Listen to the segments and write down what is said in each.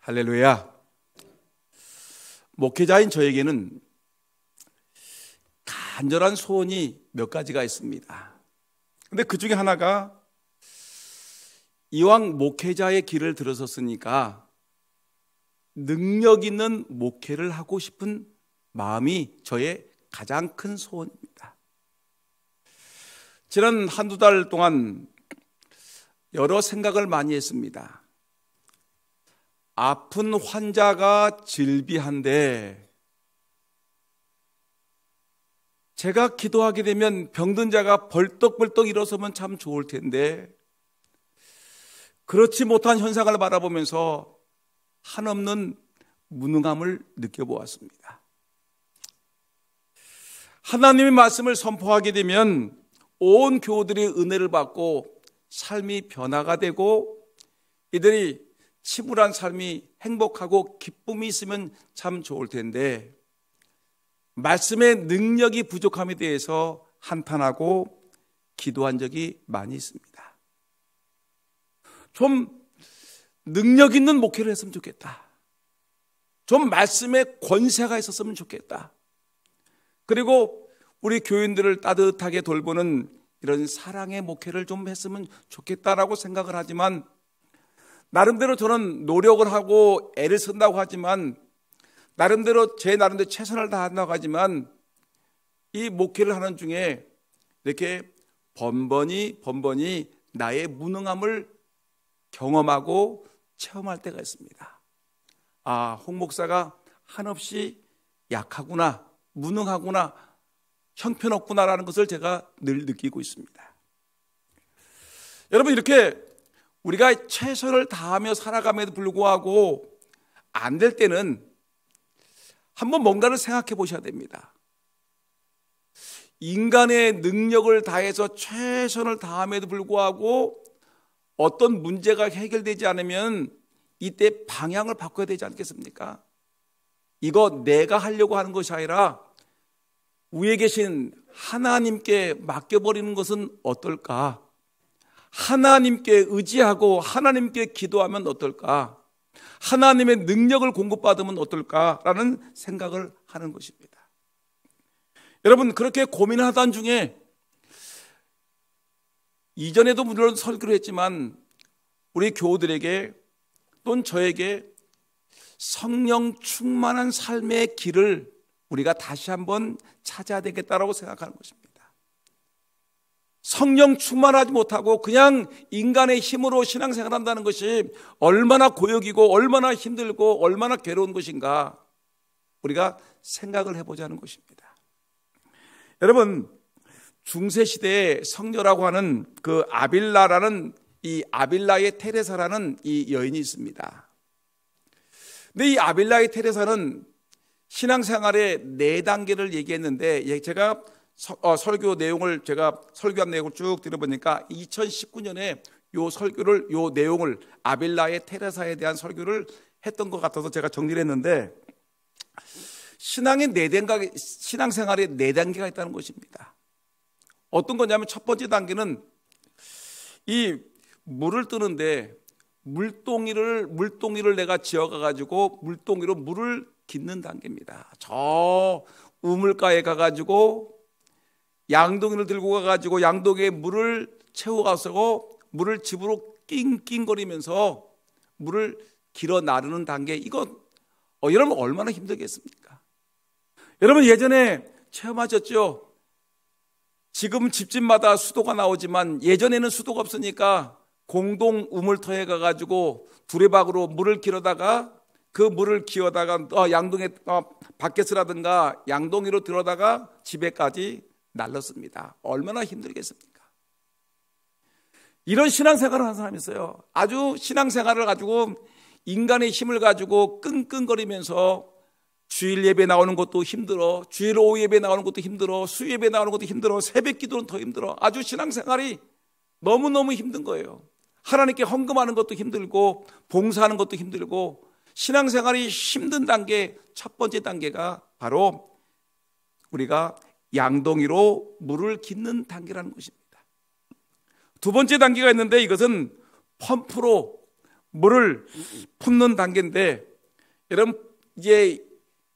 할렐루야. 목회자인 저에게는 간절한 소원이 몇 가지가 있습니다. 근데 그 중에 하나가 이왕 목회자의 길을 들어섰으니까 능력 있는 목회를 하고 싶은 마음이 저의 가장 큰 소원입니다. 지난 한두 달 동안 여러 생각을 많이 했습니다. 아픈 환자가 질비한데 제가 기도하게 되면 병든 자가 벌떡벌떡 일어서면 참 좋을 텐데 그렇지 못한 현상을 바라보면서 한없는 무능함을 느껴보았습니다. 하나님의 말씀을 선포하게 되면 온 교우들이 은혜를 받고 삶이 변화가 되고 이들이 침울한 삶이 행복하고 기쁨이 있으면 참 좋을 텐데 말씀의 능력이 부족함에 대해서 한탄하고 기도한 적이 많이 있습니다. 좀 능력 있는 목회를 했으면 좋겠다. 좀 말씀의 권세가 있었으면 좋겠다. 그리고 우리 교인들을 따뜻하게 돌보는 이런 사랑의 목회를 좀 했으면 좋겠다라고 생각을 하지만 나름대로 저는 노력을 하고 애를 쓴다고 하지만 제 나름대로 최선을 다한다고 하지만 이 목회를 하는 중에 이렇게 번번이 나의 무능함을 경험하고 체험할 때가 있습니다. 아, 홍 목사가 한없이 약하구나, 무능하구나, 형편없구나라는 것을 제가 늘 느끼고 있습니다. 여러분, 이렇게 우리가 최선을 다하며 살아감에도 불구하고 안 될 때는 한번 뭔가를 생각해 보셔야 됩니다. 인간의 능력을 다해서 최선을 다함에도 불구하고 어떤 문제가 해결되지 않으면 이때 방향을 바꿔야 되지 않겠습니까? 이거 내가 하려고 하는 것이 아니라 위에 계신 하나님께 맡겨버리는 것은 어떨까? 하나님께 의지하고 하나님께 기도하면 어떨까? 하나님의 능력을 공급받으면 어떨까라는 생각을 하는 것입니다. 여러분, 그렇게 고민하던 중에 이전에도 물론 설교를 했지만 우리 교우들에게 또는 저에게 성령 충만한 삶의 길을 우리가 다시 한번 찾아야 되겠다라고 생각하는 것입니다. 성령 충만하지 못하고 그냥 인간의 힘으로 신앙생활을 한다는 것이 얼마나 고역이고 얼마나 힘들고 얼마나 괴로운 것인가 우리가 생각을 해보자는 것입니다. 여러분, 중세시대에 성녀라고 하는 그 아빌라라는 이 아빌라의 테레사라는 이 여인이 있습니다. 근데 이 아빌라의 테레사는 신앙생활의 4단계를 얘기했는데 제가 설교 내용을 제가 설교한 내용을 쭉 들어보니까 2019년에 요 내용을 아빌라의 테레사에 대한 설교를 했던 것 같아서 제가 정리를 했는데 신앙생활에 4단계가 있다는 것입니다. 어떤 거냐면 첫 번째 단계는 이 물을 뜨는데 물동이를 내가 지어가 가지고 물동이로 물을 깃는 단계입니다. 저 우물가에 가가지고 양동이를 들고 가가지고 양동이에 물을 채워가서 물을 집으로 낑낑거리면서 물을 길어 나르는 단계. 이거 여러분 얼마나 힘들겠습니까? 여러분 예전에 체험하셨죠? 지금 집집마다 수도가 나오지만 예전에는 수도가 없으니까 공동 우물터에 가가지고 두레박으로 물을 길어다가 그 물을 기어다가 양동이 바켓이라든가 양동이로 들어다가 집에까지 날랐습니다. 얼마나 힘들겠습니까? 이런 신앙생활을 하는 사람이 있어요. 아주 신앙생활을 가지고 인간의 힘을 가지고 끙끙거리면서 주일 예배 나오는 것도 힘들어, 주일 오후 예배 나오는 것도 힘들어, 수 예배 나오는 것도 힘들어, 새벽 기도는 더 힘들어. 아주 신앙생활이 너무너무 힘든 거예요. 하나님께 헌금하는 것도 힘들고 봉사하는 것도 힘들고 신앙생활이 힘든 단계, 첫 번째 단계가 바로 우리가 양동이로 물을 깃는 단계라는 것입니다. 두 번째 단계가 있는데 이것은 펌프로 물을 붓는 단계인데, 여러분 이제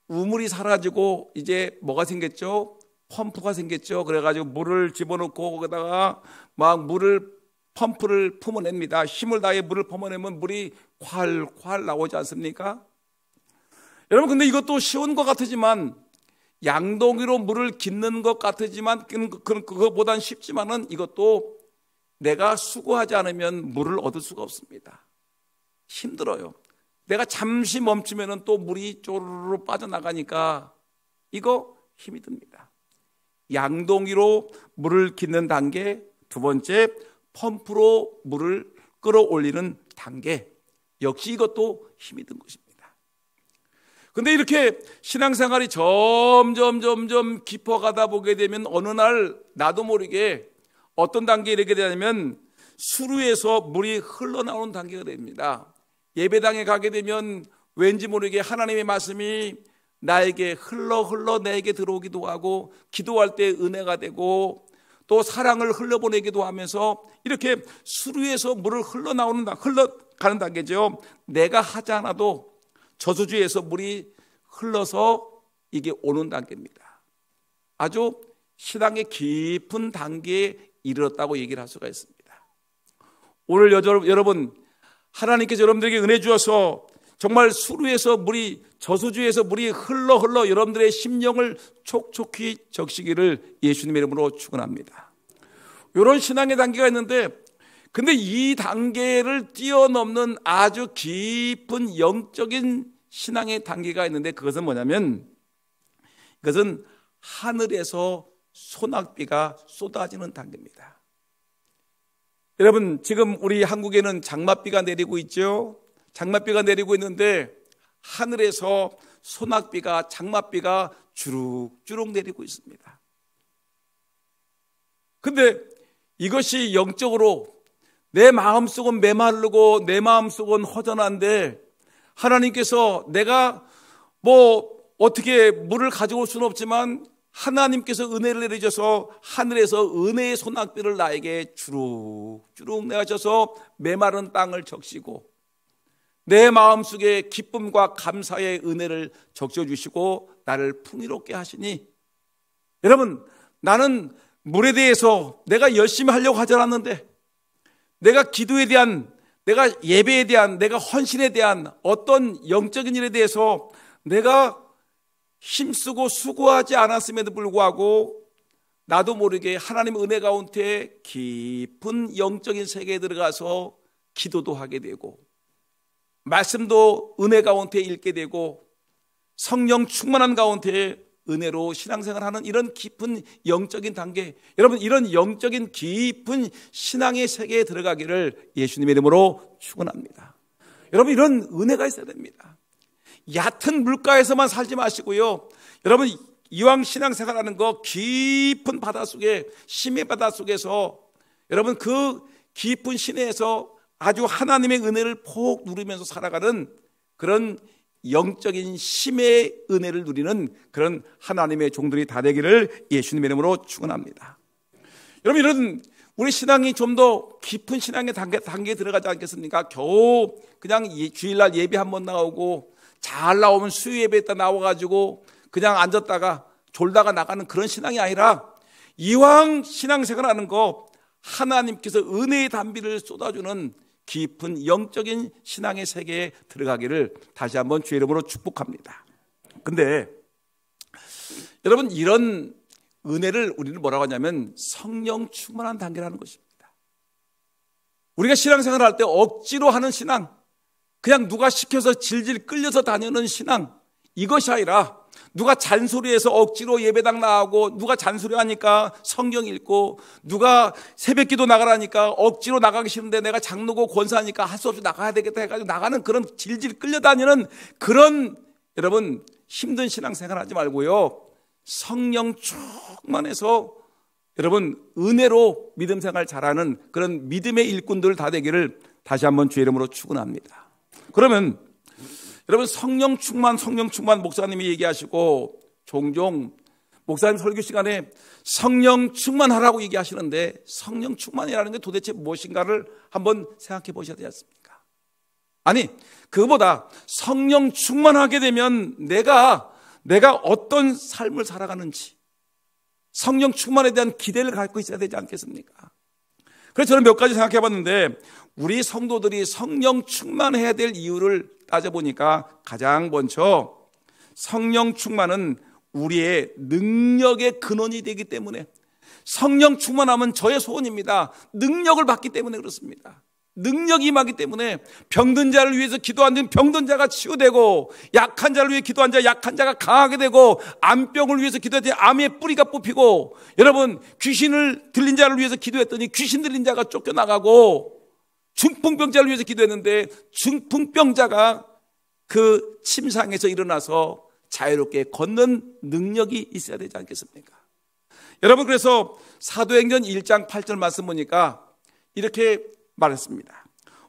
우물이 사라지고 이제 뭐가 생겼죠? 펌프가 생겼죠. 그래가지고 물을 집어넣고 거기다가 막 펌프를 품어냅니다. 힘을 다해 물을 품어내면 물이 콸콸 나오지 않습니까? 여러분, 근데 이것도 쉬운 것 같지만, 양동이로 물을 깃는 것 같지만 그것보단 쉽지만은 이것도 내가 수고하지 않으면 물을 얻을 수가 없습니다. 힘들어요. 내가 잠시 멈추면은 또 물이 쪼르르 빠져나가니까 이거 힘이 듭니다. 양동이로 물을 깃는 단계, 두 번째 펌프로 물을 끌어올리는 단계, 역시 이것도 힘이 든 것입니다. 근데 이렇게 신앙생활이 점점 깊어가다 보게 되면 어느 날 나도 모르게 어떤 단계에 이르게 되냐면 수루에서 물이 흘러나오는 단계가 됩니다. 예배당에 가게 되면 왠지 모르게 하나님의 말씀이 나에게 흘러 내게 들어오기도 하고, 기도할 때 은혜가 되고, 또 사랑을 흘려보내기도 하면서 이렇게 수루에서 물을 흘러가는 단계죠. 내가 하지 않아도 저수지에서 물이 흘러서 이게 오는 단계입니다. 아주 신앙의 깊은 단계에 이르렀다고 얘기를 할 수가 있습니다. 오늘 여러분, 하나님께서 여러분들에게 은혜 주어서 정말 수루에서 물이, 저수지에서 물이 흘러 여러분들의 심령을 촉촉히 적시기를 예수님의 이름으로 축원합니다. 이런 신앙의 단계가 있는데, 근데 이 단계를 뛰어넘는 아주 깊은 영적인 신앙의 단계가 있는데, 그것은 뭐냐면, 그것은 하늘에서 소낙비가 쏟아지는 단계입니다. 여러분, 지금 우리 한국에는 장맛비가 내리고 있죠. 장맛비가 내리고 있는데 하늘에서 소낙비가, 장맛비가 주룩주룩 내리고 있습니다. 근데 이것이 영적으로 내 마음속은 메마르고 내 마음속은 허전한데, 하나님께서 내가 어떻게 물을 가져올 수는 없지만 하나님께서 은혜를 내리셔서 하늘에서 은혜의 소낙비를 나에게 주룩주룩 내셔서 메마른 땅을 적시고 내 마음속에 기쁨과 감사의 은혜를 적셔주시고 나를 풍요롭게 하시니, 여러분, 나는 물에 대해서 내가 열심히 하려고 하지 않았는데, 내가 기도에 대한, 내가 예배에 대한, 내가 헌신에 대한 어떤 영적인 일에 대해서 내가 힘쓰고 수고하지 않았음에도 불구하고 나도 모르게 하나님 은혜 가운데 깊은 영적인 세계에 들어가서 기도도 하게 되고, 말씀도 은혜 가운데 읽게 되고, 성령 충만한 가운데 은혜로 신앙생활하는 이런 깊은 영적인 단계, 여러분, 이런 영적인 깊은 신앙의 세계에 들어가기를 예수님의 이름으로 축원합니다. 여러분, 이런 은혜가 있어야 됩니다. 얕은 물가에서만 살지 마시고요. 여러분, 이왕 신앙생활하는 거 깊은 바닷속에, 심의 바닷속에서 여러분 그 깊은 시내에서 아주 하나님의 은혜를 폭 누리면서 살아가는 그런 영적인 심의 은혜를 누리는 그런 하나님의 종들이 다 되기를 예수님의 이름으로 축원합니다. 여러분, 이런 우리 신앙이 좀 더 깊은 신앙의 단계에 들어가지 않겠습니까? 겨우 그냥 주일날 예배 한번 나오고 잘 나오면 수요 예배에 나와가지고 그냥 앉았다가 졸다가 나가는 그런 신앙이 아니라, 이왕 신앙생활하는 거 하나님께서 은혜의 단비를 쏟아주는 깊은 영적인 신앙의 세계에 들어가기를 다시 한번 주의 이름으로 축복합니다. 근데 여러분, 이런 은혜를 우리는 뭐라고 하냐면 성령 충만한 단계라는 것입니다. 우리가 신앙생활을 할 때 억지로 하는 신앙, 그냥 누가 시켜서 질질 끌려서 다니는 신앙, 이것이 아니라 누가 잔소리해서 억지로 예배당 나가고, 누가 잔소리하니까 성경 읽고, 누가 새벽기도 나가라니까 억지로 나가기 싫은데 내가 장로고 권사하니까 할 수 없이 나가야 되겠다 해가지고 나가는 그런 질질 끌려다니는 그런, 여러분, 힘든 신앙생활 하지 말고요, 성령 충만해서 여러분 은혜로 믿음생활 잘하는 그런 믿음의 일꾼들 다 되기를 다시 한번 주의 이름으로 축원합니다. 그러면 여러분, 성령 충만 목사님이 얘기하시고, 종종 목사님 설교 시간에 성령 충만하라고 얘기하시는데, 성령 충만이라는 게 도대체 무엇인가를 한번 생각해 보셔야 되지 않습니까? 아니, 그거보다 성령 충만하게 되면 내가 어떤 삶을 살아가는지 성령 충만에 대한 기대를 갖고 있어야 되지 않겠습니까? 그래서 저는 몇 가지 생각해 봤는데, 우리 성도들이 성령 충만해야 될 이유를 따져보니까 가장 먼저 성령 충만은 우리의 능력의 근원이 되기 때문에, 성령 충만하면 저의 소원입니다. 능력을 받기 때문에 그렇습니다. 능력이 임하기 때문에 병든 자를 위해서 기도하는 병든 자가 치유되고, 약한 자를 위해 기도한 자 약한 자가 강하게 되고, 암병을 위해서 기도했더니 암의 뿌리가 뽑히고, 여러분 귀신을 들린 자를 위해서 기도했더니 귀신 들린 자가 쫓겨나가고, 중풍병자를 위해서 기도했는데 중풍병자가 그 침상에서 일어나서 자유롭게 걷는 능력이 있어야 되지 않겠습니까? 여러분, 그래서 사도행전 1장 8절 말씀 보니까 이렇게 말했습니다.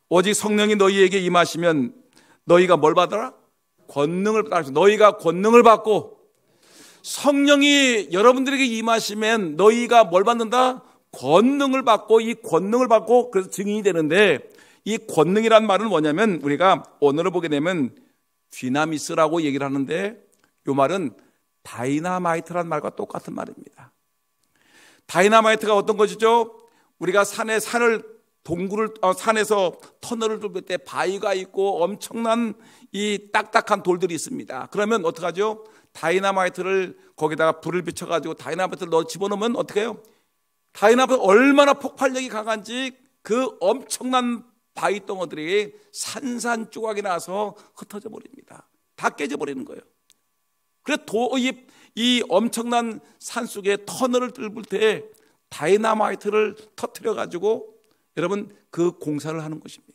오직 성령이 너희에게 임하시면 너희가 뭘 받아라? 권능을 받아. 너희가 권능을 받고, 성령이 여러분들에게 임하시면 너희가 뭘 받는다? 권능을 받고, 이 권능을 받고 그래서 증인이 되는데, 이 권능이란 말은 뭐냐면 우리가 언어를 보게 되면 디나미스라고 얘기를 하는데, 이 말은 다이나마이트란 말과 똑같은 말입니다. 다이나마이트가 어떤 것이죠? 우리가 산에서 터널을 뚫을 때 바위가 있고 엄청난 이 딱딱한 돌들이 있습니다. 그러면 어떡하죠? 다이나마이트를 거기다가 불을 비춰가지고 다이나마이트를 집어넣으면 어떻게 해요? 다이나마이트 얼마나 폭발력이 강한지 그 엄청난 바위 덩어들이 산산조각이 나서 흩어져 버립니다. 다 깨져버리는 거예요. 그래서 이 엄청난 산속에 터널을 뚫을 때 다이나마이트를 터뜨려가지고 여러분 그 공사를 하는 것입니다.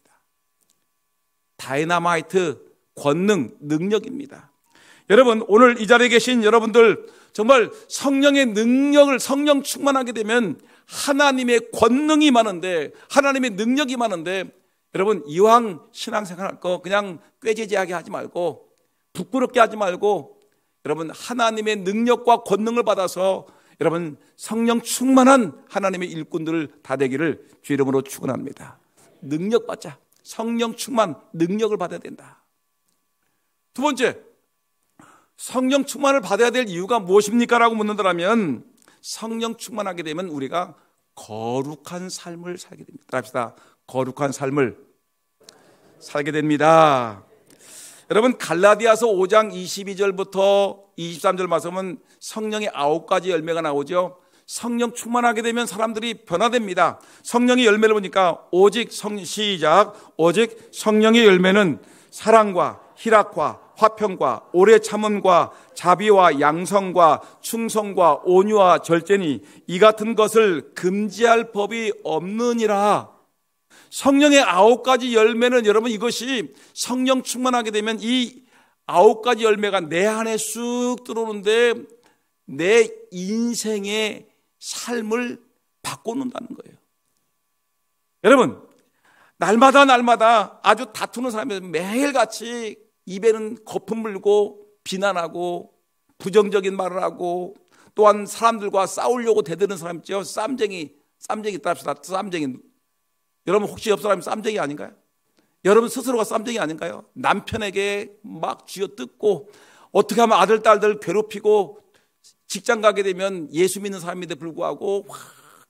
다이나마이트, 권능, 능력입니다. 여러분, 오늘 이 자리에 계신 여러분들 정말 성령의 능력을, 성령 충만하게 되면 하나님의 권능이 많은데, 하나님의 능력이 많은데, 여러분 이왕 신앙생활 할 거 그냥 꾀지지하게 하지 말고, 부끄럽게 하지 말고, 여러분 하나님의 능력과 권능을 받아서 여러분 성령 충만한 하나님의 일꾼들 다 되기를 주 이름으로 축원합니다. 능력 받자. 성령 충만, 능력을 받아야 된다. 두 번째, 성령 충만을 받아야 될 이유가 무엇입니까? 라고 묻는다면, 성령 충만하게 되면 우리가 거룩한 삶을 살게 됩니다. 합시다. 거룩한 삶을 살게 됩니다. 여러분, 갈라디아서 5장 22절부터 23절 말씀은 성령의 9가지 열매가 나오죠. 성령 충만하게 되면 사람들이 변화됩니다. 성령의 열매를 보니까 오직 성령의 열매는 사랑과 희락과 화평과 오래 참음과 자비와 양성과 충성과 온유와 절제니 이 같은 것을 금지할 법이 없느니라. 성령의 9가지 열매는 여러분, 이것이 성령 충만하게 되면 이 9가지 열매가 내 안에 쑥 들어오는데 내 인생의 삶을 바꿔놓는다는 거예요. 여러분, 날마다 아주 다투는 사람이 매일같이 입에는 거품 물고 비난하고 부정적인 말을 하고, 또한 사람들과 싸우려고 대드는 사람 있죠. 쌈쟁이 따릅시다. 쌈쟁이. 여러분 혹시 옆 사람이 쌈쟁이 아닌가요? 여러분 스스로가 쌈쟁이 아닌가요? 남편에게 막 쥐어뜯고, 어떻게 하면 아들 딸들 괴롭히고, 직장 가게 되면 예수 믿는 사람인데 불구하고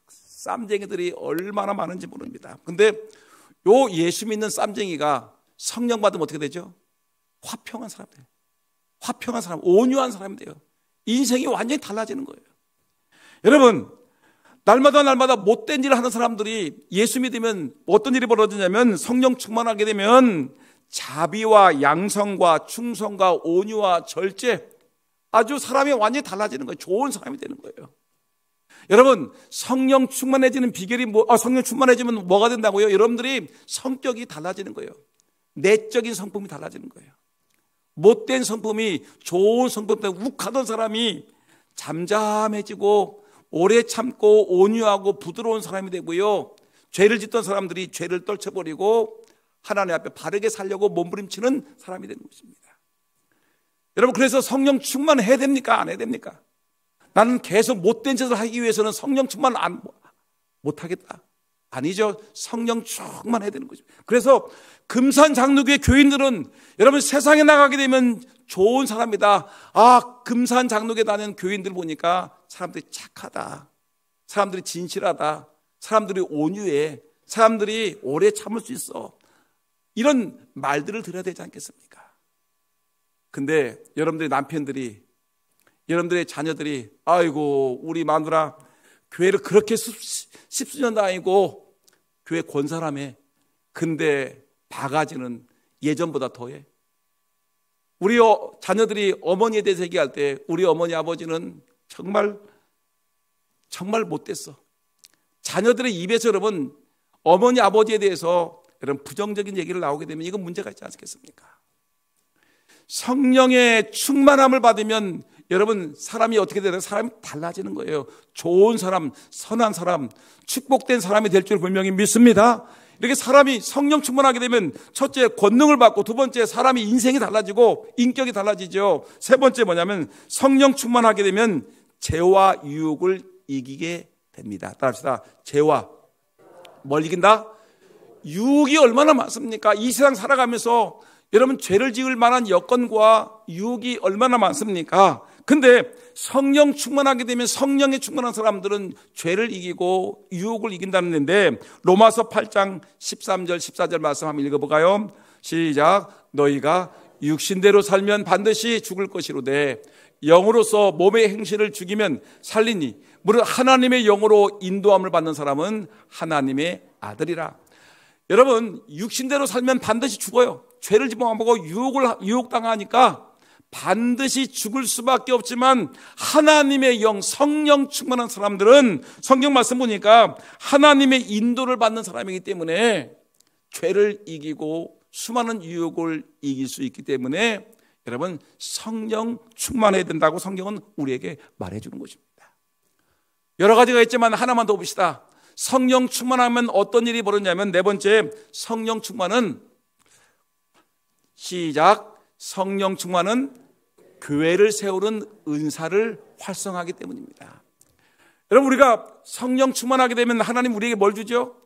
쌈쟁이들이 얼마나 많은지 모릅니다. 근데 요 예수 믿는 쌈쟁이가 성령 받으면 어떻게 되죠? 화평한 사람 돼요. 화평한 사람, 온유한 사람이 돼요. 인생이 완전히 달라지는 거예요. 여러분, 날마다 못된 일을 하는 사람들이 예수 믿으면 어떤 일이 벌어지냐면, 성령 충만하게 되면 자비와 양성과 충성과 온유와 절제, 아주 사람이 완전히 달라지는 거예요. 좋은 사람이 되는 거예요. 여러분, 성령 충만해지는 비결이 성령 충만해지면 뭐가 된다고요? 여러분들이 성격이 달라지는 거예요. 내적인 성품이 달라지는 거예요. 못된 성품이 좋은 성품 때문에 욱하던 사람이 잠잠해지고 오래 참고 온유하고 부드러운 사람이 되고요. 죄를 짓던 사람들이 죄를 떨쳐버리고 하나님 앞에 바르게 살려고 몸부림치는 사람이 되는 것입니다. 여러분, 그래서 성령 충만해야 됩니까? 안 해야 됩니까? 나는 계속 못된 짓을 하기 위해서는 성령 충만 못하겠다. 아니죠. 성령 충만해야 되는 거죠. 그래서 금산장로교회 교인들은 여러분 세상에 나가게 되면 좋은 사람이다. 금산장로교회 다니는 교인들 보니까 사람들이 착하다, 사람들이 진실하다, 사람들이 온유해, 사람들이 오래 참을 수 있어, 이런 말들을 들어야 되지 않겠습니까? 근데 여러분들의 남편들이, 여러분들의 자녀들이 아이고 우리 마누라 교회를 그렇게 십수년 다니고 교회 권사라며, 근데 바가지는 예전보다 더해. 우리 자녀들이 어머니에 대해서 얘기할 때 우리 어머니 아버지는 정말 못됐어. 자녀들의 입에서 여러분 어머니 아버지에 대해서 여러분 부정적인 얘기를 나오게 되면 이건 문제가 있지 않겠습니까? 성령의 충만함을 받으면 여러분 사람이 어떻게 되나? 사람이 달라지는 거예요. 좋은 사람, 선한 사람, 축복된 사람이 될 줄 분명히 믿습니다. 이렇게 사람이 성령 충만하게 되면 첫째 권능을 받고, 두 번째 사람이 인생이 달라지고 인격이 달라지죠. 세 번째 뭐냐면 성령 충만하게 되면 죄와 유혹을 이기게 됩니다. 따라합시다. 죄와 뭘 이긴다? 유혹이 얼마나 많습니까? 이 세상 살아가면서 여러분 죄를 지을 만한 여건과 유혹이 얼마나 많습니까? 근데 성령 충만하게 되면, 성령에 충만한 사람들은 죄를 이기고 유혹을 이긴다는 건데, 로마서 8장 13절 14절 말씀 한번 읽어볼까요? 시작. 너희가 육신대로 살면 반드시 죽을 것이로되 영으로서 몸의 행실을 죽이면 살리니 무릇 하나님의 영으로 인도함을 받는 사람은 하나님의 아들이라. 여러분 육신대로 살면 반드시 죽어요. 죄를 집어먹고 유혹당하니까 반드시 죽을 수밖에 없지만, 하나님의 영, 성령 충만한 사람들은 성경 말씀 보니까 하나님의 인도를 받는 사람이기 때문에 죄를 이기고 수많은 유혹을 이길 수 있기 때문에 여러분 성령 충만해야 된다고 성경은 우리에게 말해주는 것입니다. 여러 가지가 있지만 하나만 더 봅시다. 성령 충만하면 어떤 일이 벌어지냐면, 네 번째, 성령 충만은 시작. 성령 충만은 교회를 세우는 은사를 활성화하기 때문입니다. 여러분 우리가 성령 충만하게 되면 하나님 우리에게 뭘 주죠?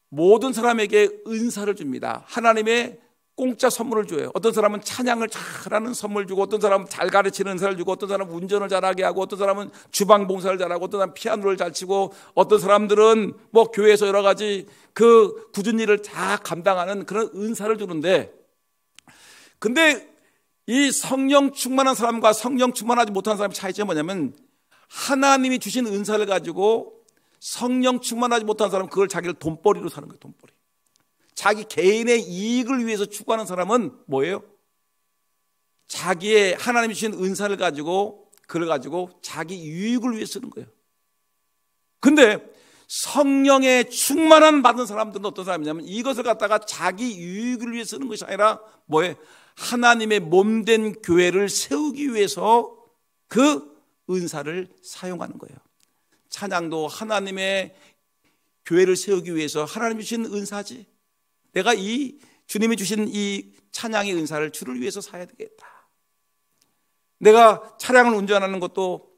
모든 사람에게 은사를 줍니다. 하나님의 공짜 선물을 줘요. 어떤 사람은 찬양을 잘하는 선물 주고, 어떤 사람은 잘 가르치는 은사를 주고, 어떤 사람은 운전을 잘하게 하고, 어떤 사람은 주방 봉사를 잘하고, 어떤 사람은 피아노를 잘 치고, 어떤 사람들은 뭐 교회에서 여러 가지 그 굳은 일을 다 감당하는 그런 은사를 주는데, 근데 이 성령 충만한 사람과 성령 충만하지 못한 사람의 차이점이 뭐냐면, 하나님이 주신 은사를 가지고 성령 충만하지 못한 사람은 그걸 자기를 돈벌이로 사는 거예요. 돈벌이. 자기 개인의 이익을 위해서 추구하는 사람은 뭐예요? 자기의 하나님이 주신 은사를 가지고, 그걸 가지고 자기 유익을 위해 쓰는 거예요. 근데 성령의 충만한 받은 사람들은 어떤 사람이냐면, 이것을 갖다가 자기 유익을 위해 쓰는 것이 아니라 뭐예요? 하나님의 몸된 교회를 세우기 위해서 그 은사를 사용하는 거예요. 찬양도 하나님의 교회를 세우기 위해서 하나님이 주신 은사지. 내가 이 주님이 주신 이 찬양의 은사를 주를 위해서 사야 되겠다. 내가 차량을 운전하는 것도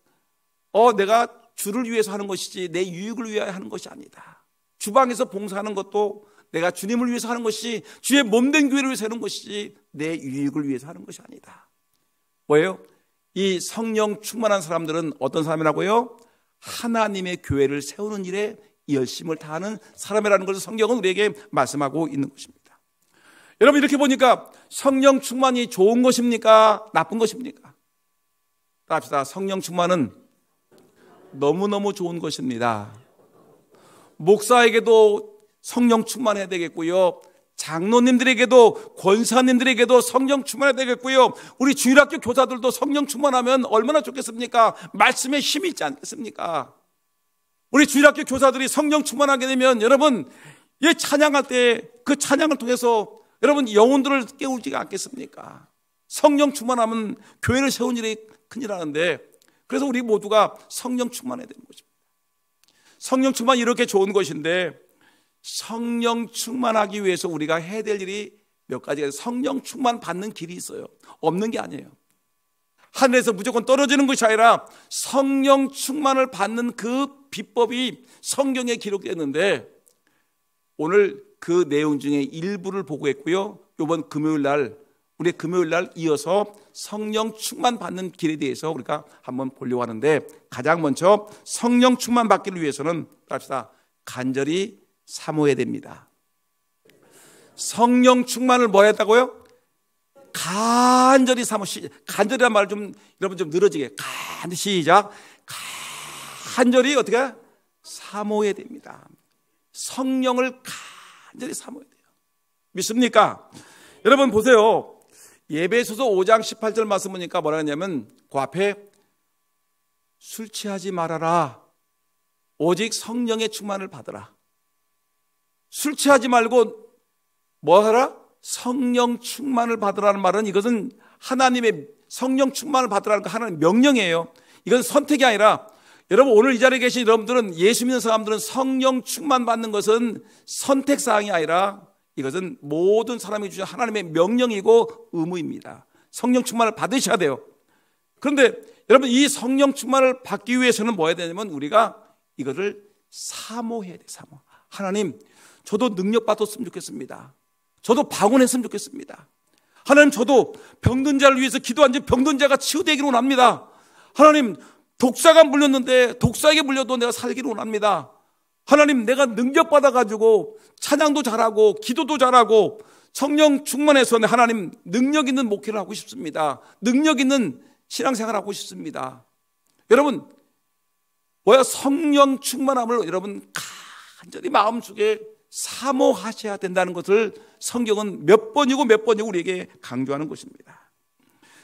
내가 주를 위해서 하는 것이지 내 유익을 위하여 하는 것이 아니다. 주방에서 봉사하는 것도 내가 주님을 위해서 하는 것이, 주의 몸된 교회를 위해서 하는 것이지 내 유익을 위해서 하는 것이 아니다. 뭐예요? 이 성령 충만한 사람들은 어떤 사람이라고요? 하나님의 교회를 세우는 일에 열심을 다하는 사람이라는 것을 성경은 우리에게 말씀하고 있는 것입니다. 여러분 이렇게 보니까 성령 충만이 좋은 것입니까? 나쁜 것입니까? 따라합시다. 성령 충만은 너무너무 좋은 것입니다. 목사에게도 성령 충만해야 되겠고요, 장로님들에게도 권사님들에게도 성령 충만해야 되겠고요, 우리 주일학교 교사들도 성령 충만하면 얼마나 좋겠습니까? 말씀에 힘이 있지 않겠습니까? 우리 주일학교 교사들이 성령 충만하게 되면 여러분 찬양할 때 그 찬양을 통해서 여러분 영혼들을 깨우지 않겠습니까? 성령 충만하면 교회를 세운 일이 큰일 하는데, 그래서 우리 모두가 성령 충만해야 되는 것입니다. 성령 충만 이렇게 좋은 것인데, 성령 충만하기 위해서 우리가 해야 될 일이 몇 가지가 있어요. 성령 충만 받는 길이 있어요. 없는 게 아니에요. 하늘에서 무조건 떨어지는 것이 아니라 성령 충만을 받는 그 비법이 성경에 기록되어 있는데, 오늘 그 내용 중에 일부를 보고했고요. 이번 금요일 날, 우리 금요일 날 이어서 성령 충만 받는 길에 대해서 우리가 한번 보려고 하는데, 가장 먼저 성령 충만 받기를 위해서는 합시다, 간절히 사모해야 됩니다. 성령 충만을 뭐 했다고요? 간절히 간절이란 말을 좀 여러분 좀 늘어지게, 간절히 시작. 간절히 어떻게 사모해야 됩니다. 성령을 간절히 사모해야 돼요. 믿습니까? 여러분 보세요. 에베소서 5장 18절 말씀 보니까 뭐라 하냐면, 그 앞에 술 취하지 말아라. 오직 성령의 충만을 받으라. 술 취하지 말고 뭐 하라? 성령 충만을 받으라는 말은, 이것은 하나님의 성령 충만을 받으라는 거 하나님의 명령이에요. 이건 선택이 아니라, 여러분 오늘 이 자리에 계신 여러분들은, 예수 믿는 사람들은 성령 충만 받는 것은 선택사항이 아니라 이것은 모든 사람이 주신 하나님의 명령이고 의무입니다. 성령 충만을 받으셔야 돼요. 그런데 여러분, 이 성령 충만을 받기 위해서는 뭐 해야 되냐면, 우리가 이거를 사모해야 돼요. 사모. 하나님, 저도 능력 받았으면 좋겠습니다. 저도 방언했으면 좋겠습니다. 하나님, 저도 병든 자를 위해서 기도한 지 병든 자가 치유되기를 원합니다. 하나님, 독사가 물렸는데 독사에게 물려도 내가 살기를 원합니다. 하나님, 내가 능력 받아가지고 찬양도 잘하고 기도도 잘하고 성령 충만해서 하나님 능력 있는 목회를 하고 싶습니다. 능력 있는 신앙생활을 하고 싶습니다. 여러분, 뭐야? 성령 충만함을 여러분 간절히 마음속에 사모하셔야 된다는 것을 성경은 몇 번이고 우리에게 강조하는 것입니다.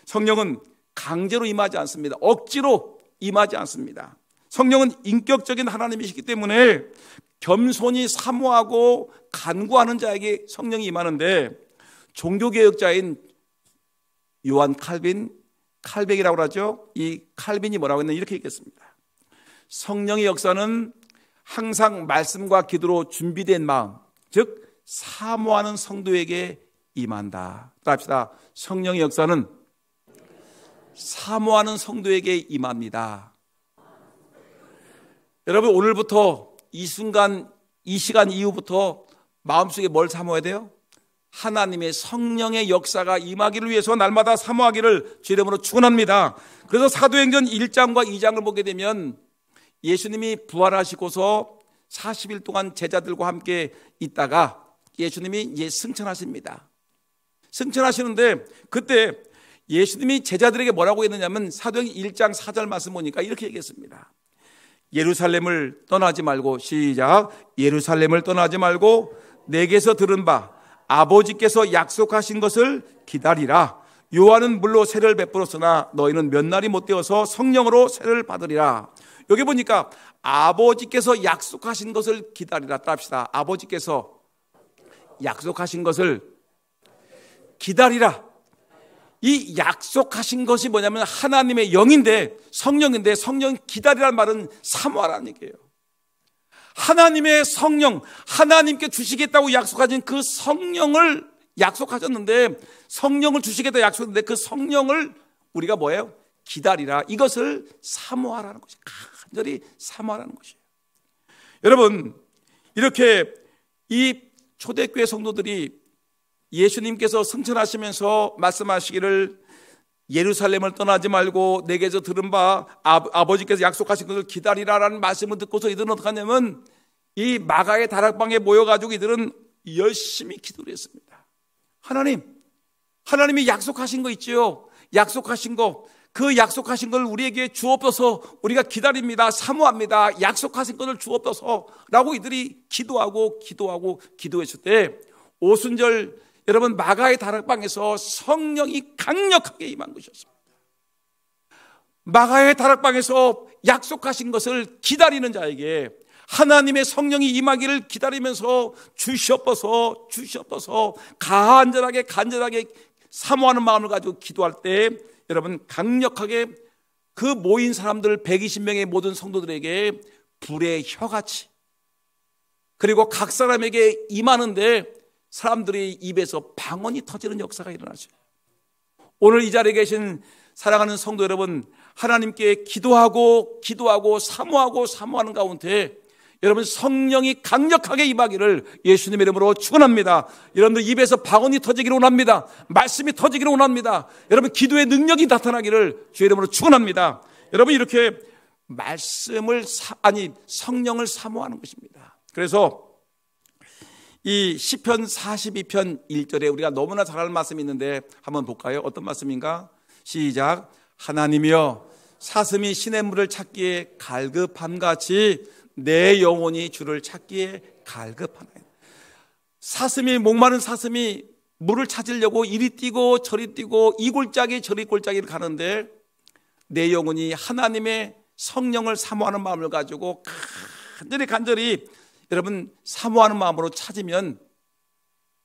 성령은 강제로 임하지 않습니다. 억지로 임하지 않습니다. 성령은 인격적인 하나님이시기 때문에 겸손히 사모하고 간구하는 자에게 성령이 임하는데, 종교개혁자인 요한 칼뱅이라고 하죠. 이 칼빈이 뭐라고 했느냐, 이렇게 얘기했습니다. 성령의 역사는 항상 말씀과 기도로 준비된 마음, 즉 사모하는 성도에게 임한다. 합시다. 성령의 역사는 사모하는 성도에게 임합니다. 여러분, 오늘부터 이 순간, 이 시간 이후부터 마음속에 뭘 사모해야 돼요? 하나님의 성령의 역사가 임하기를 위해서 날마다 사모하기를 주 이름으로 축원합니다. 그래서 사도행전 1장과 2장을 보게 되면, 예수님이 부활하시고서 40일 동안 제자들과 함께 있다가 예수님이 승천하십니다. 승천하시는데, 그때 예수님이 제자들에게 뭐라고 했느냐면, 사도행전 1장 4절 말씀 보니까 이렇게 얘기했습니다. 예루살렘을 떠나지 말고, 시작. 예루살렘을 떠나지 말고 내게서 들은 바 아버지께서 약속하신 것을 기다리라. 요한은 물로 세를 베풀었으나 너희는 몇 날이 못 되어서 성령으로 세를 받으리라. 여기 보니까 아버지께서 약속하신 것을 기다리라. 따릅시다. 아버지께서 약속하신 것을 기다리라. 이 약속하신 것이 뭐냐면 하나님의 영인데, 성령인데, 성령 기다리라는 말은 사모하라는 얘기예요. 하나님의 성령, 하나님께 주시겠다고 약속하신 그 성령을 약속하셨는데, 성령을 주시겠다고 약속했는데 그 성령을 우리가 뭐예요? 기다리라. 이것을 사모하라는 것이, 간절히 사모하라는 것이에요. 여러분, 이렇게 이 초대교회 성도들이 예수님께서 승천하시면서 말씀하시기를, 예루살렘을 떠나지 말고 내게서 들은 바 아버지께서 약속하신 것을 기다리라라는 말씀을 듣고서 이들은 어떻게 하냐면, 이 마가의 다락방에 모여가지고 이들은 열심히 기도를 했습니다. 하나님이 약속하신 거 있죠. 약속하신 거, 그 약속하신 걸 우리에게 주옵소서. 우리가 기다립니다. 사모합니다. 약속하신 것을 주옵소서 라고 이들이 기도했을 때, 오순절 여러분, 마가의 다락방에서 성령이 강력하게 임한 것이었습니다. 마가의 다락방에서 약속하신 것을 기다리는 자에게 하나님의 성령이 임하기를 기다리면서 주시옵소서 간절하게 사모하는 마음을 가지고 기도할 때, 여러분, 강력하게 그 모인 사람들 120명의 모든 성도들에게 불의 혀같이, 그리고 각 사람에게 임하는데 사람들의 입에서 방언이 터지는 역사가 일어나죠. 오늘 이 자리에 계신 사랑하는 성도 여러분, 하나님께 기도하고 사모하는 가운데 여러분 성령이 강력하게 임하기를 예수님의 이름으로 축원합니다. 여러분들 입에서 방언이 터지기를 원합니다. 말씀이 터지기를 원합니다. 여러분 기도의 능력이 나타나기를 주의 이름으로 축원합니다. 여러분 이렇게 성령을 사모하는 것입니다. 그래서 이 시편 42편 1절에 우리가 너무나 잘 아는 말씀이 있는데 한번 볼까요? 어떤 말씀인가? 시작. 하나님이여 사슴이 시냇물을 찾기에 갈급함같이 내 영혼이 주를 찾기에 갈급하나이다. 사슴이, 목마른 사슴이 물을 찾으려고 이리 뛰고 저리 뛰고 이 골짜기 저리 골짜기를 가는데 내 영혼이 하나님의 성령을 사모하는 마음을 가지고 간절히 여러분 사모하는 마음으로 찾으면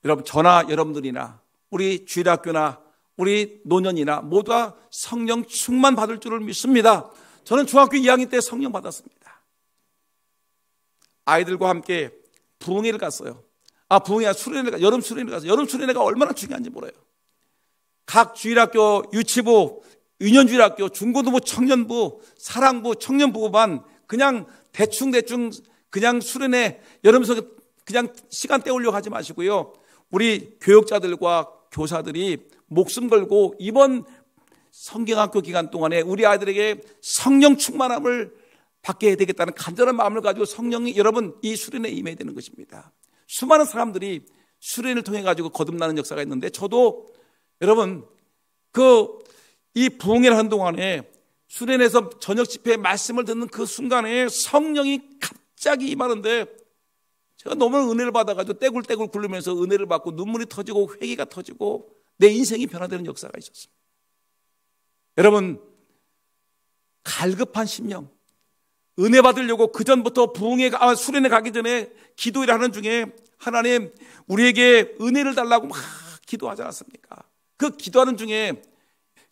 여러분 저나 여러분들이나 우리 주일학교나 우리 노년이나 모두가 성령 충만 받을 줄을 믿습니다. 저는 중학교 2학년 때 성령 받았습니다. 아이들과 함께 부흥회를 갔어요. 부흥회가 여름 수련회 갔어요. 여름 수련회가 얼마나 중요한지 몰라요. 각 주일학교, 유치부, 유년주일학교, 중고등부, 청년부, 사랑부, 청년부만 그냥 대충 그냥 수련회 여름 수련회 그냥 시간 때우려고 하지 마시고요. 우리 교육자들과 교사들이 목숨 걸고 이번 성경학교 기간 동안에 우리 아이들에게 성령 충만함을 받게 해야 되겠다는 간절한 마음을 가지고 성령이 여러분 이 수련회에 임해야 되는 것입니다. 수많은 사람들이 수련을 통해 가지고 거듭나는 역사가 있는데 저도 여러분 이 부흥회를 하는 동안에 수련회에서 저녁 집회에 말씀을 듣는 그 순간에 성령이 갑자기 임하는데 제가 너무 은혜를 받아가지고 떼굴떼굴 굴르면서 은혜를 받고 눈물이 터지고 회개가 터지고 내 인생이 변화되는 역사가 있었습니다. 여러분 갈급한 심령, 은혜 받으려고 그 전부터 수련회 가기 전에 기도를 하는 중에 하나님 우리에게 은혜를 달라고 막 기도하지 않았습니까? 그 기도하는 중에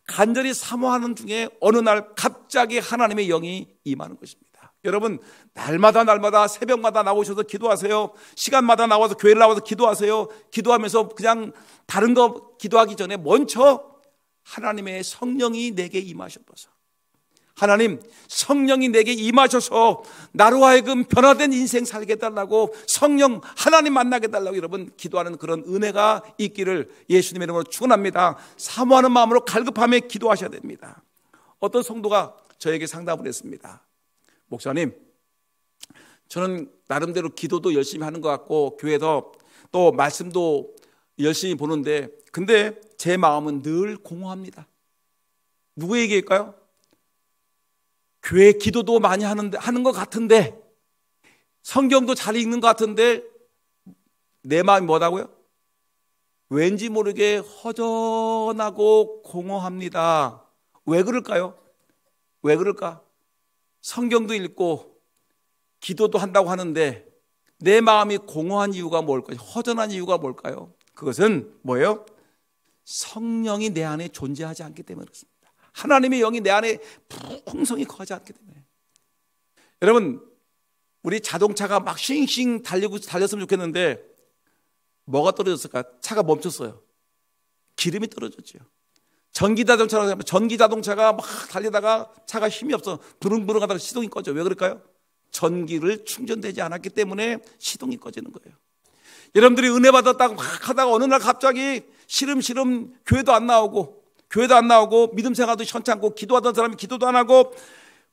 간절히 사모하는 중에 어느 날 갑자기 하나님의 영이 임하는 것입니다. 여러분 날마다 새벽마다 나오셔서 기도하세요. 시간마다 나와서 교회를 나와서 기도하세요. 기도하면서 그냥 다른 거 기도하기 전에 먼저 하나님의 성령이 내게 임하셔서 하나님 성령이 내게 임하셔서 나로 하여금 변화된 인생 살게 해달라고 성령 하나님 만나게 해달라고 여러분 기도하는 그런 은혜가 있기를 예수님의 이름으로 축원합니다. 사모하는 마음으로 갈급하며 기도하셔야 됩니다. 어떤 성도가 저에게 상담을 했습니다. 목사님 저는 나름대로 기도도 열심히 하는 것 같고 교회에서 또 말씀도 열심히 보는데 근데 제 마음은 늘 공허합니다. 누구에게일까요? 교회 기도도 많이 하는 것 같은데 성경도 잘 읽는 것 같은데 내 마음이 뭐라고요? 왠지 모르게 허전하고 공허합니다. 왜 그럴까요? 왜 그럴까? 성경도 읽고 기도도 한다고 하는데 내 마음이 공허한 이유가 뭘까요? 허전한 이유가 뭘까요? 그것은 뭐예요? 성령이 내 안에 존재하지 않기 때문에 그렇습니다. 하나님의 영이 내 안에 풍성히 거하지 않기 때문에. 여러분 우리 자동차가 막 싱싱 달렸으면 좋겠는데 뭐가 떨어졌을까? 차가 멈췄어요. 기름이 떨어졌죠. 전기 자동차가 막 달리다가 차가 힘이 없어 부릉부릉 하다가 시동이 꺼져. 왜 그럴까요? 전기를 충전되지 않았기 때문에 시동이 꺼지는 거예요. 여러분들이 은혜 받았다고 막 하다가 어느 날 갑자기 시름시름 교회도 안 나오고 믿음 생활도 현찮고 기도하던 사람이 기도도 안 하고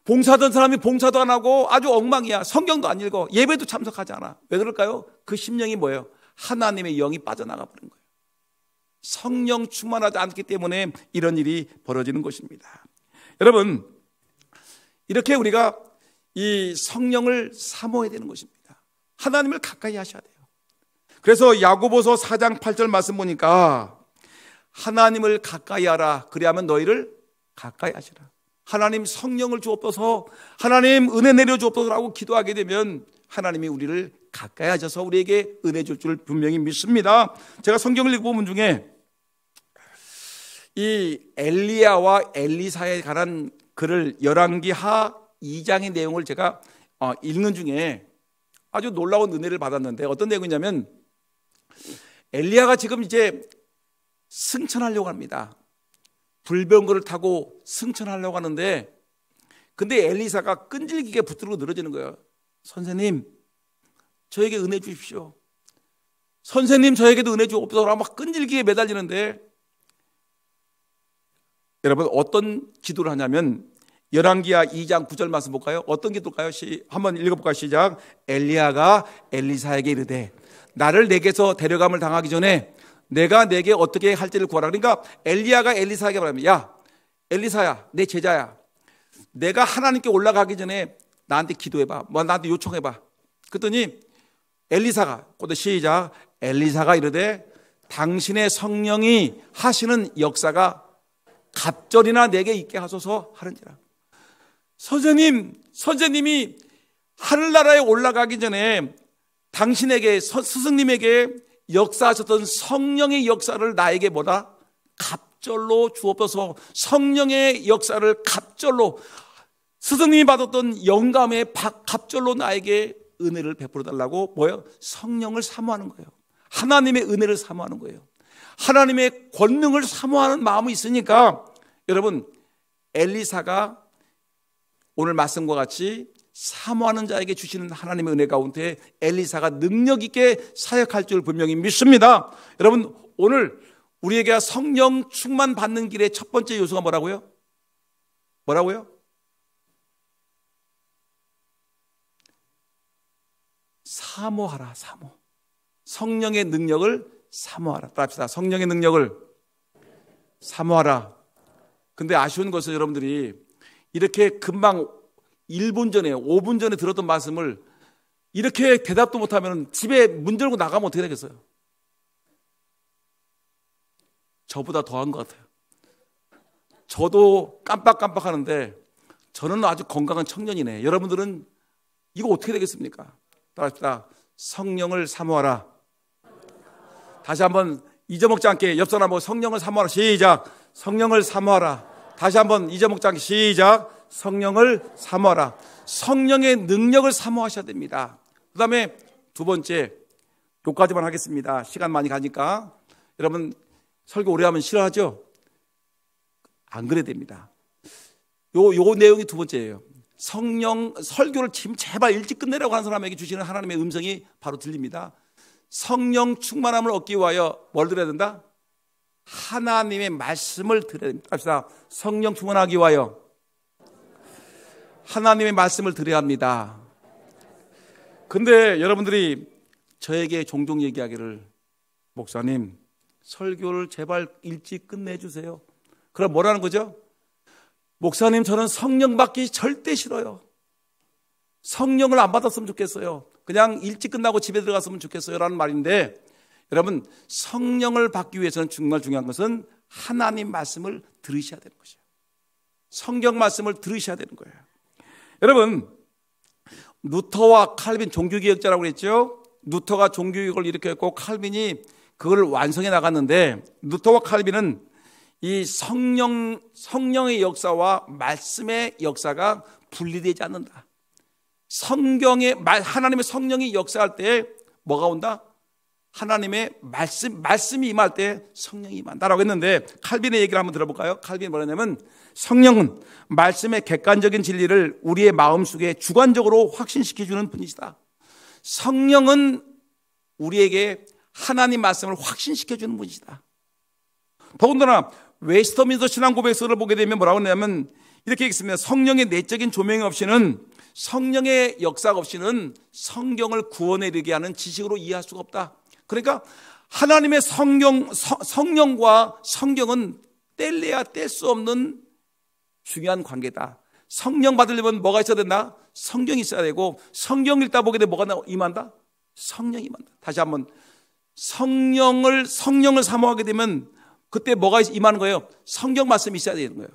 봉사하던 사람이 봉사도 안 하고 아주 엉망이야. 성경도 안 읽어. 예배도 참석하지 않아. 왜 그럴까요? 그 심령이 뭐예요? 하나님의 영이 빠져나가 버린 거예요. 성령 충만하지 않기 때문에 이런 일이 벌어지는 것입니다. 여러분 이렇게 우리가 이 성령을 사모해야 되는 것입니다. 하나님을 가까이 하셔야 돼요. 그래서 야고보서 4장 8절 말씀 보니까 하나님을 가까이 하라. 그리하면 너희를 가까이 하시라. 하나님 성령을 주옵소서, 하나님 은혜 내려 주옵소서라고 기도하게 되면 하나님이 우리를 가까이 하셔서 우리에게 은혜 줄 줄 분명히 믿습니다. 제가 성경을 읽어본 중에 이 엘리야와 엘리사에 관한 글을 열왕기하 2장의 내용을 제가 읽는 중에 아주 놀라운 은혜를 받았는데 어떤 내용이냐면 엘리야가 지금 이제 승천하려고 합니다. 불병거를 타고 승천하려고 하는데 근데 엘리사가 끈질기게 붙들고 늘어지는 거예요. 선생님 저에게 은혜 주십시오. 선생님 저에게도 은혜 주옵소서. 막 끈질기게 매달리는데 여러분 어떤 기도를 하냐면 열왕기하 2장 9절 말씀 볼까요? 어떤 기도일까요? 한번 읽어볼까요? 시작. 엘리야가 엘리사에게 이르되 나를 내게서 데려감을 당하기 전에 내가 내게 어떻게 할지를 구하라. 그러니까 엘리야가 엘리사에게 말합니다. 야 엘리사야 내 제자야, 내가 하나님께 올라가기 전에 나한테 기도해봐. 나한테 요청해봐. 그랬더니 엘리사가 시작. 엘리사가 이르되 당신의 성령이 하시는 역사가 갑절이나 내게 있게 하소서 하는지라. 선생님이 하늘나라에 올라가기 전에 당신에게 스승님에게 역사하셨던 성령의 역사를 나에게 갑절로 주옵소서. 성령의 역사를 갑절로, 스승님이 받았던 영감의 갑절로 나에게 은혜를 베풀어 달라고 성령을 사모하는 거예요. 하나님의 은혜를 사모하는 거예요. 하나님의 권능을 사모하는 마음이 있으니까 여러분 엘리사가 오늘 말씀과 같이 사모하는 자에게 주시는 하나님의 은혜 가운데 엘리사가 능력 있게 사역할 줄 분명히 믿습니다. 여러분 오늘 우리에게 성령 충만 받는 길의 첫 번째 요소가 뭐라고요? 사모하라. 성령의 능력을 사모하라. 따라합시다. 성령의 능력을 사모하라. 근데 아쉬운 것은 여러분들이 이렇게 금방 1분 전에 5분 전에 들었던 말씀을 이렇게 대답도 못하면 집에 문 열고 나가면 어떻게 되겠어요? 저보다 더한 것 같아요. 저도 깜빡깜빡하는데 저는 아주 건강한 청년이네. 여러분들은 이거 어떻게 되겠습니까? 따라합시다. 성령을 사모하라. 다시 한번 잊어먹지 않게 옆 사람하고 성령을 사모하라. 시작. 성령을 사모하라. 다시 한번 잊어먹지 않게 시작. 성령을 사모하라. 성령의 능력을 사모하셔야 됩니다. 그 다음에 두 번째, 요까지만 하겠습니다. 시간 많이 가니까. 여러분 설교 오래 하면 싫어하죠? 안 그래야 됩니다. 요 내용이 두 번째예요. 설교를 지금 제발 일찍 끝내라고 하는 사람에게 주시는 하나님의 음성이 바로 들립니다. 성령 충만함을 얻기 위하여 뭘 들어야 된다? 하나님의 말씀을 들어야 됩니다. 합시다. 성령 충만하기 위하여 하나님의 말씀을 들어야 합니다. 근데 여러분들이 저에게 종종 얘기하기를, 목사님 설교를 제발 일찍 끝내주세요. 그럼 뭐라는 거죠? 목사님 저는 성령 받기 절대 싫어요. 성령을 안 받았으면 좋겠어요. 그냥 일찍 끝나고 집에 들어갔으면 좋겠어요 라는 말인데, 여러분 성령을 받기 위해서는 정말 중요한 것은 하나님 말씀을 들으셔야 되는 것이에요. 성경 말씀을 들으셔야 되는 거예요. 여러분 루터와 칼빈, 종교개혁자라고 그랬죠. 루터가 종교개혁을 일으켰고 칼빈이 그걸 완성해 나갔는데, 루터와 칼빈은 이 성령의 역사와 말씀의 역사가 분리되지 않는다. 하나님의 성령이 역사할 때 뭐가 온다? 하나님의 말씀이 임할 때 성령이 임한다라고 했는데, 칼빈의 얘기를 한번 들어볼까요? 칼빈이 뭐냐면 성령은 말씀의 객관적인 진리를 우리의 마음속에 주관적으로 확신시켜주는 분이시다. 성령은 우리에게 하나님 말씀을 확신시켜주는 분이시다. 더군다나 웨스터민스터 신앙고백서를 보게 되면 뭐라고 하냐면 이렇게 읽습니다. 성령의 내적인 조명이 없이는, 성령의 역사가 없이는 성경을 구원에 이르게 하는 지식으로 이해할 수가 없다. 그러니까 하나님의 성령과 성경은 뗄래야 뗄 수 없는 중요한 관계다. 성령 받으려면 뭐가 있어야 된다? 성경이 있어야 되고, 성경 읽다 보게 되면 뭐가 임한다? 성령이 임한다. 다시 한번, 성령을 사모하게 되면 그때 뭐가 임하는 거예요? 성경 말씀이 있어야 되는 거예요.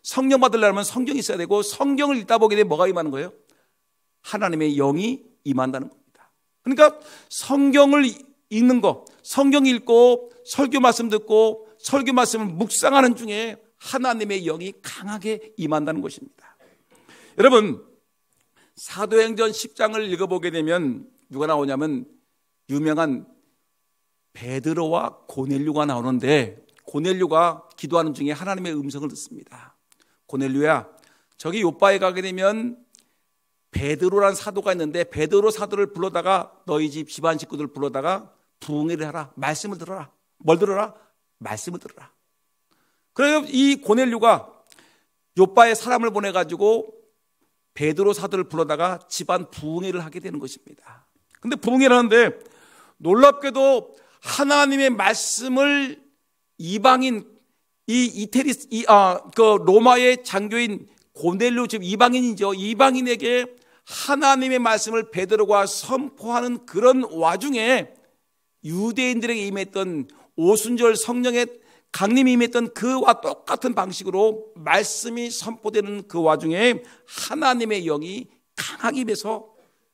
성령 받으려면 성경이 있어야 되고, 성경을 읽다 보게 되면 뭐가 임하는 거예요? 하나님의 영이 임한다는 겁니다. 그러니까 성경을 읽는 거, 성경 읽고 설교 말씀 듣고 설교 말씀을 묵상하는 중에 하나님의 영이 강하게 임한다는 것입니다. 여러분 사도행전 10장을 읽어보게 되면 누가 나오냐면 유명한 베드로와 고넬료가 나오는데, 고넬료가 기도하는 중에 하나님의 음성을 듣습니다. 고넬료야, 저기 요바에 가게 되면 베드로라는 사도가 있는데 베드로 사도를 불러다가 너희 집 집안 식구들 불러다가 부흥회를 하라. 말씀을 들어라. 뭘 들어라? 말씀을 들어라. 그래서 이 고넬료가 요빠에 사람을 보내가지고 베드로 사도를 불러다가 집안 부흥회를 하게 되는 것입니다. 근데 부흥회를 하는데 놀랍게도 하나님의 말씀을 이방인 그 로마의 장교인 고넬료, 즉 이방인이죠. 이방인에게 하나님의 말씀을 베드로가 선포하는 그런 와중에 유대인들에게 임했던 오순절 성령의 강림이 임했던 그와 똑같은 방식으로 말씀이 선포되는 그 와중에 하나님의 영이 강하게 임해서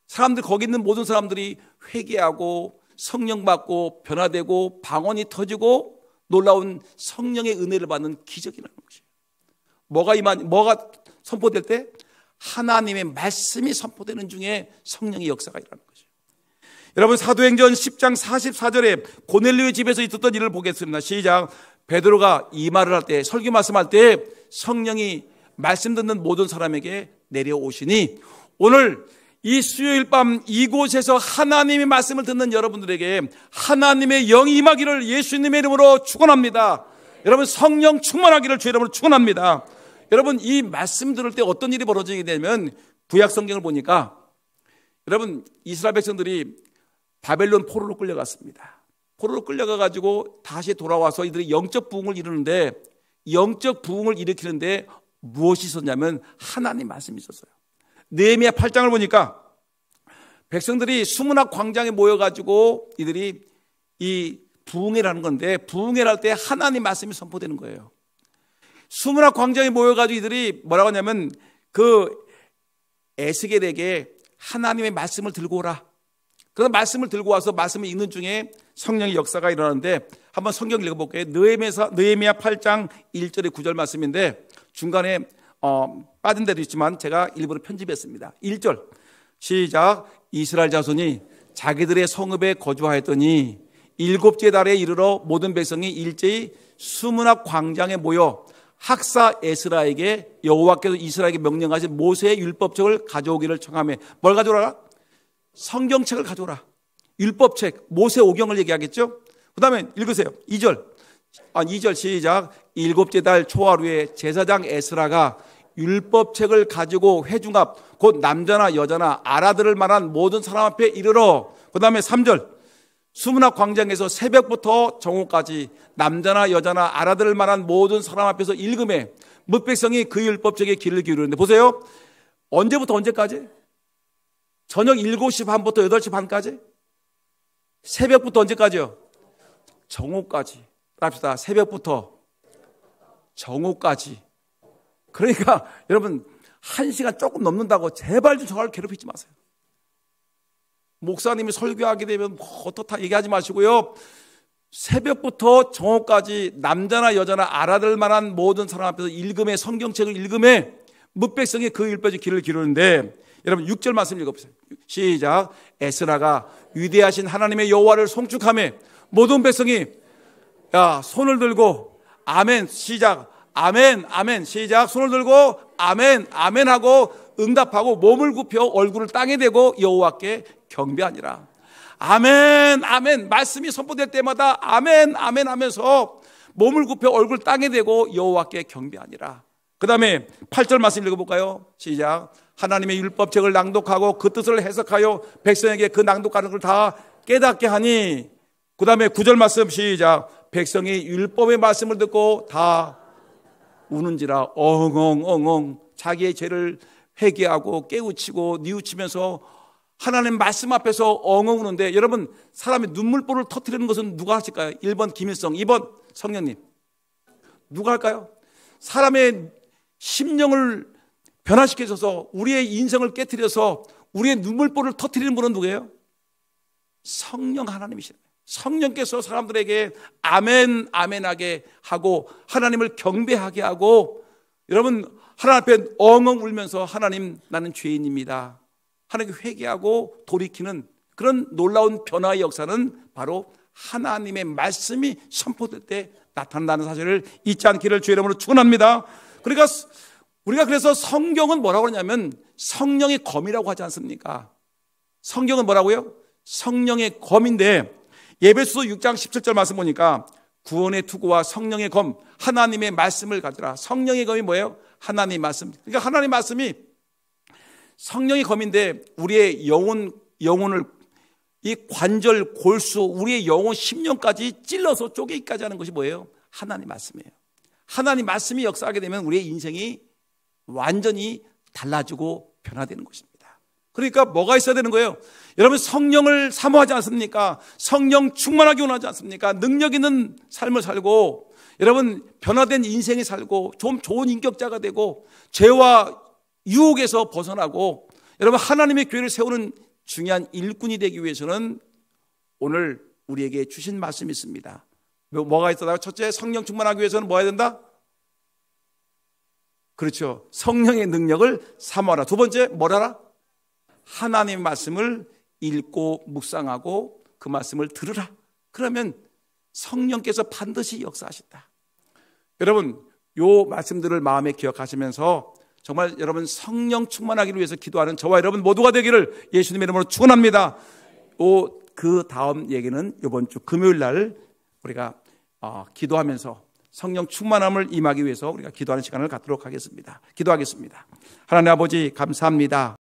사람들, 거기 있는 모든 사람들이 회개하고 성령 받고 변화되고 방언이 터지고 놀라운 성령의 은혜를 받는 기적이 나는 것이에요. 뭐가 선포될 때? 하나님의 말씀이 선포되는 중에 성령의 역사가 일어나는 거죠. 여러분, 사도행전 10장 44절에 고넬료의 집에서 있었던 일을 보겠습니다. 시작. 베드로가 이 말을 할 때, 설교 말씀할 때 성령이 말씀 듣는 모든 사람에게 내려오시니, 오늘 이 수요일 밤 이곳에서 하나님의 말씀을 듣는 여러분들에게 하나님의 영이 임하기를 예수님의 이름으로 축원합니다. 여러분, 성령 충만하기를 주의 이름으로 축원합니다. 여러분, 이 말씀 들을 때 어떤 일이 벌어지게 되면, 구약 성경을 보니까 여러분, 이스라엘 백성들이 바벨론 포로로 끌려갔습니다. 포로로 끌려가가지고 다시 돌아와서 이들이 영적 부흥을 이루는데, 영적 부흥을 일으키는데 무엇이 있었냐면 하나님 말씀이 있었어요. 느헤미야 8장을 보니까 백성들이 수문학 광장에 모여가지고 이들이 이 부흥회를 하는 건데, 부흥회를 할 때 하나님 말씀이 선포되는 거예요. 수문학 광장에 모여가지고 이들이 뭐라고 하냐면 그 에스겔에게 하나님의 말씀을 들고 오라. 그래서 말씀을 들고 와서 말씀을 읽는 중에 성령의 역사가 일어나는데, 한번 성경 읽어볼게요. 느헤미야 8장 1절에 9절 말씀인데 중간에 빠진 데도 있지만 제가 일부러 편집했습니다. 1절 시작. 이스라엘 자손이 자기들의 성읍에 거주하였더니 일곱째 달에 이르러 모든 백성이 일제히 수문학 광장에 모여 학사 에스라에게 여호와께서 이스라엘에게 명령하신 모세의 율법책을 가져오기를 청하며, 뭘 가져오라? 성경책을 가져오라. 율법책, 모세 오경을 얘기하겠죠. 그 다음에 읽으세요. 2절 시작. 일곱째 달 초하루에 제사장 에스라가 율법책을 가지고 회중 앞 곧 남자나 여자나 알아들을 만한 모든 사람 앞에 이르러, 그 다음에 3절 수문학 광장에서 새벽부터 정오까지 남자나 여자나 알아들을 만한 모든 사람 앞에서 읽음에 뭇백성이 그 율법책에 귀를 기울이는데, 보세요. 언제부터 언제까지? 저녁 7시 반부터 8시 반까지? 새벽부터 언제까지요? 정오까지. 합시다. 새벽부터 정오까지. 그러니까 여러분, 1시간 조금 넘는다고 제발 좀 저를 괴롭히지 마세요. 목사님이 설교하게 되면 어떻다 얘기하지 마시고요. 새벽부터 정오까지 남자나 여자나 알아들 만한 모든 사람 앞에서 읽음에, 성경책을 읽음에 뭇백성이 그 율법에 귀를 기울이는데, 여러분 6절 말씀 읽어보세요. 시작. 에스라가 위대하신 하나님의 여호와를 송축하며 모든 백성이 손을 들고 아멘. 시작. 아멘, 아멘. 시작. 손을 들고 아멘, 아멘 하고 응답하고 몸을 굽혀 얼굴을 땅에 대고 여호와께 경배하니라. 아멘, 아멘. 말씀이 선포될 때마다 아멘, 아멘 하면서 몸을 굽혀 얼굴 땅에 대고 여호와께 경배하니라. 그 다음에 8절 말씀 읽어볼까요? 시작. 하나님의 율법책을 낭독하고 그 뜻을 해석하여 백성에게 그 낭독하는 걸 다 깨닫게 하니. 그 다음에 9절 말씀 시작. 백성이 율법의 말씀을 듣고 다 우는지라. 엉엉엉엉 자기의 죄를 회개하고 깨우치고 뉘우치면서 하나님 말씀 앞에서 엉엉 우는데, 여러분, 사람이 눈물보를 터뜨리는 것은 누가 하실까요? 1번 김일성, 2번 성령님. 누가 할까요? 사람의 심령을 변화시켜줘서 우리의 인생을 깨뜨려서 우리의 눈물보를 터뜨리는 분은 누구예요? 성령 하나님이시네요. 성령께서 사람들에게 아멘, 아멘하게 하고 하나님을 경배하게 하고, 여러분, 하나님 앞에 엉엉 울면서 하나님, 나는 죄인입니다, 하나님께 회개하고 돌이키는 그런 놀라운 변화의 역사는 바로 하나님의 말씀이 선포될 때 나타난다는 사실을 잊지 않기를 주의 이름으로 축원합니다. 그러니까 우리가 그래서 성경은 뭐라고 하냐면 성령의 검이라고 하지 않습니까? 성경은 뭐라고요? 성령의 검인데 에베소서 6장 17절 말씀 보니까 구원의 투구와 성령의 검, 하나님의 말씀을 가지라. 성령의 검이 뭐예요? 하나님의 말씀. 그러니까 하나님의 말씀이 성령의 검인데 우리의 영혼을 이 관절, 골수, 우리의 영혼 심령까지 찔러서 쪼개기까지 하는 것이 뭐예요? 하나님 말씀이에요. 하나님 말씀이 역사하게 되면 우리의 인생이 완전히 달라지고 변화되는 것입니다. 그러니까 뭐가 있어야 되는 거예요? 여러분 성령을 사모하지 않습니까? 성령 충만하게 원하지 않습니까? 능력 있는 삶을 살고 여러분 변화된 인생을 살고 좀 좋은 인격자가 되고 죄와 유혹에서 벗어나고 여러분 하나님의 교회를 세우는 중요한 일꾼이 되기 위해서는 오늘 우리에게 주신 말씀이 있습니다. 뭐가 있다고요? 첫째, 성령 충만하기 위해서는 뭐 해야 된다? 그렇죠. 성령의 능력을 사모하라. 두 번째, 뭐라라? 하나님의 말씀을 읽고 묵상하고 그 말씀을 들으라. 그러면 성령께서 반드시 역사하신다. 여러분, 요 말씀들을 마음에 기억하시면서 정말 여러분 성령 충만하기를 위해서 기도하는 저와 여러분 모두가 되기를 예수님의 이름으로 축원합니다. 그 다음 얘기는 이번 주 금요일 날 우리가 기도하면서 성령 충만함을 임하기 위해서 우리가 기도하는 시간을 갖도록 하겠습니다. 기도하겠습니다. 하나님 아버지 감사합니다.